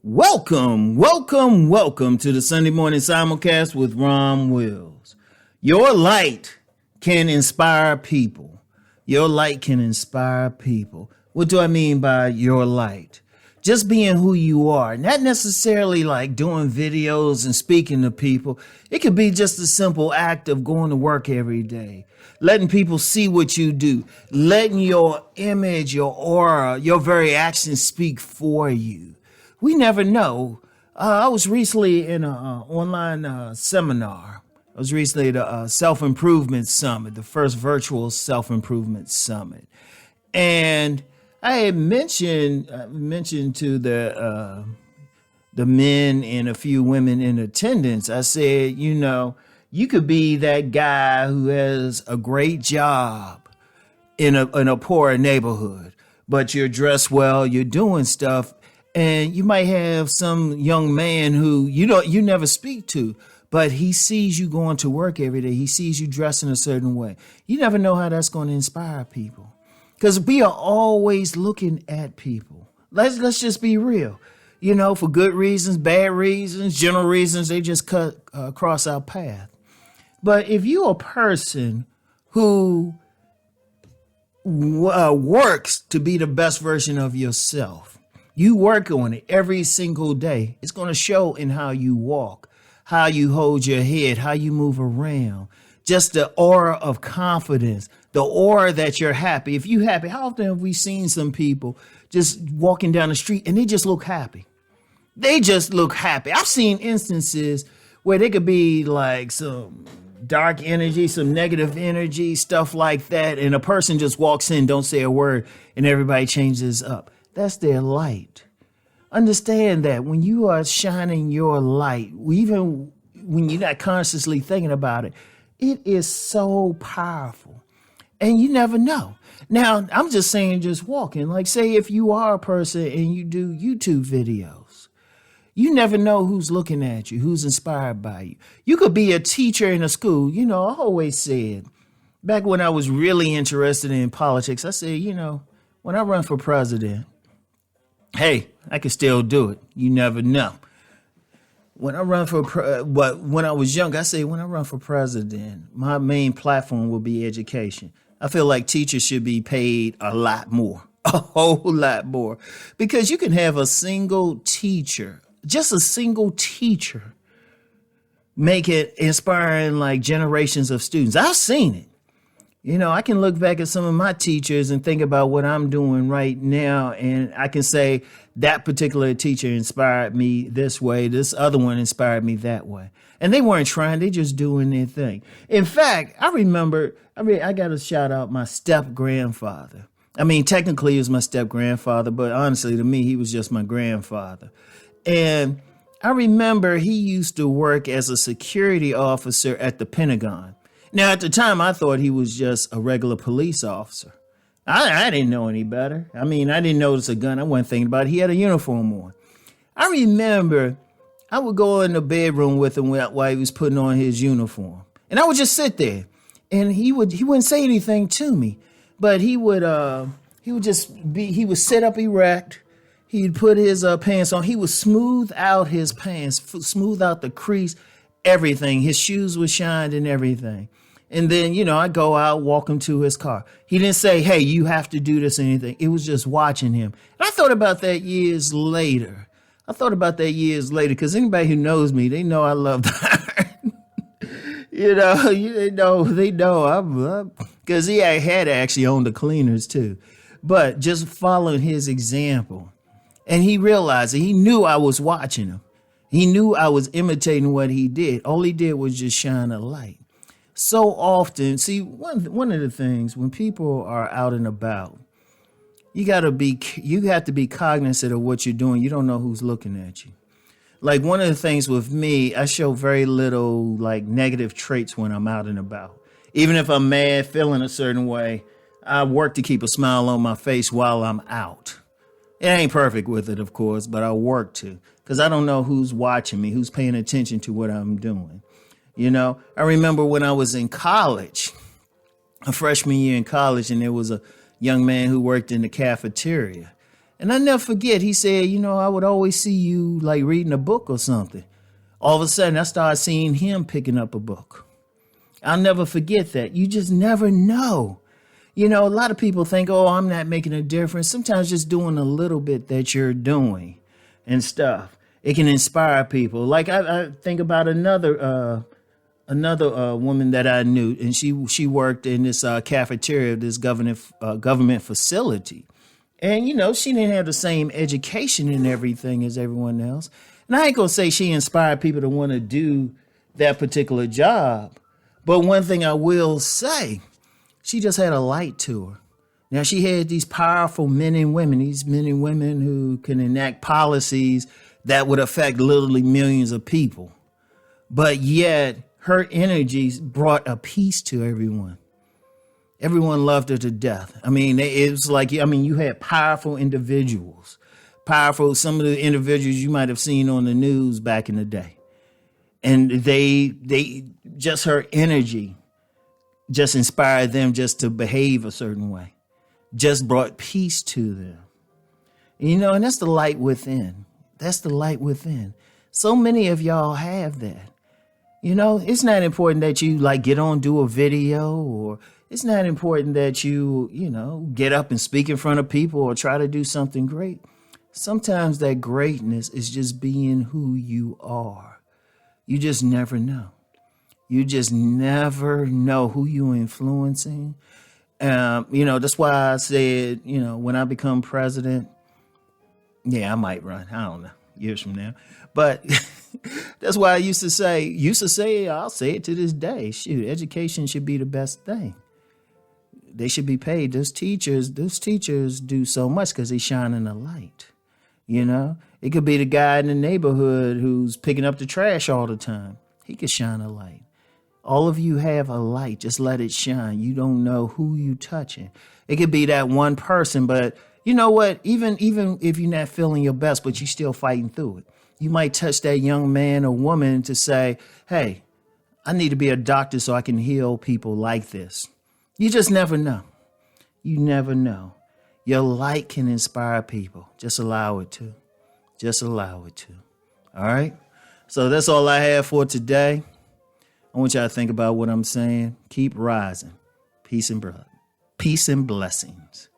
Welcome to the Sunday morning simulcast with Rom Wills. Your light can inspire people. Your light can inspire people. What do I mean by your light? Just being who you are, not necessarily like doing videos and speaking to people. It could be just a simple act of going to work every day, letting people see what you do, letting your image, your aura, your very actions speak for you. We never know. I was recently in an online seminar. I was recently at a self-improvement summit, the first virtual self-improvement summit. And I had mentioned to the men and a few women in attendance, I said, you could be that guy who has a great job in a poor neighborhood, but you're dressed well, you're doing stuff. And you might have some young man who you never speak to, but he sees you going to work every day. He sees you dressing a certain way. You never know how that's going to inspire people, because we are always looking at people. Let's just be real. For good reasons, bad reasons, general reasons, they just cut across our path. But if you're a person who works to be the best version of yourself, you work on it every single day, it's going to show in how you walk, how you hold your head, how you move around, just the aura of confidence, the aura that you're happy. If you're happy, how often have we seen some people just walking down the street and they just look happy? They just look happy. I've seen instances where they could be like some dark energy, some negative energy, stuff like that, and a person just walks in, don't say a word, and everybody changes up. That's their light. Understand that when you are shining your light, even when you're not consciously thinking about it, it is so powerful. And you never know. Now, I'm just saying, just walking. Like, say if you are a person and you do YouTube videos, you never know who's looking at you, who's inspired by you. You could be a teacher in a school. I always said, back when I was really interested in politics, I said, when I run for president, hey, I can still do it. You never know. When I run when I was young, I say when I run for president, my main platform will be education. I feel like teachers should be paid a lot more, a whole lot more, because you can have a single teacher, just a single teacher, make it inspiring like generations of students. I've seen it. I can look back at some of my teachers and think about what I'm doing right now, and I can say that particular teacher inspired me this way, this other one inspired me that way. And they weren't trying, they just doing their thing. In fact, I got to shout out my step-grandfather. Technically he was my step-grandfather, but honestly to me, he was just my grandfather. And I remember he used to work as a security officer at the Pentagon. Now, at the time, I thought he was just a regular police officer. I didn't know any better. I didn't notice a gun. I wasn't thinking about it. He had a uniform on. I remember I would go in the bedroom with him while he was putting on his uniform. And I would just sit there. And he wouldn't say anything to me. But he would sit up erect. He'd put his pants on. He would smooth out his pants, smooth out the crease, everything. His shoes were shined and everything. And then, I go out, walk him to his car. He didn't say, hey, you have to do this or anything. It was just watching him. And I thought about that years later. Because anybody who knows me, they know I love the iron. They know. Because he had actually owned the cleaners too. But just following his example. And he realized that he knew I was watching him. He knew I was imitating what he did. All he did was just shine a light. So often, see, one of the things when people are out and about, you have to be cognizant of what you're doing. You don't know who's looking at you. Like one of the things with me, I show very little like negative traits when I'm out and about. Even if I'm mad, feeling a certain way, I work to keep a smile on my face while I'm out. It ain't perfect with it, of course, but I work to, because I don't know who's watching me, who's paying attention to what I'm doing. I remember when I was in college, a freshman year in college, and there was a young man who worked in the cafeteria. And I never forget, he said, I would always see you like reading a book or something. All of a sudden, I started seeing him picking up a book. I'll never forget that. You just never know. A lot of people think, oh, I'm not making a difference. Sometimes just doing a little bit that you're doing and stuff, it can inspire people. Like I think about another woman that I knew, and she worked in this cafeteria of this government facility. And, she didn't have the same education and everything as everyone else. And I ain't going to say she inspired people to want to do that particular job. But one thing I will say, she just had a light to her. Now, she had these powerful men and women who can enact policies that would affect literally millions of people. But yet her energies brought a peace to everyone. Everyone loved her to death. I mean, it was like, you had powerful individuals, some of the individuals you might have seen on the news back in the day. And they just her energy just inspired them just to behave a certain way, just brought peace to them. And that's the light within. That's the light within. So many of y'all have that. It's not important that you like get on, do a video, or it's not important that you get up and speak in front of people or try to do something great. Sometimes that greatness is just being who you are. You just never know. You just never know who you're influencing. That's why I said, when I become president, I might run. I don't know, years from now. But that's why I used to say, I'll say it to this day. Shoot, education should be the best thing. They should be paid. Those teachers do so much because they shine in the light. It could be the guy in the neighborhood who's picking up the trash all the time. He could shine a light. All of you have a light. Just let it shine. You don't know who you touching. It could be that one person, but you know what? Even if you're not feeling your best, but you're still fighting through it. You might touch that young man or woman to say, hey, I need to be a doctor so I can heal people like this. You just never know. You never know. Your light can inspire people. Just allow it to. Just allow it to. All right? So that's all I have for today. I want y'all to think about what I'm saying. Keep rising. Peace and blessings.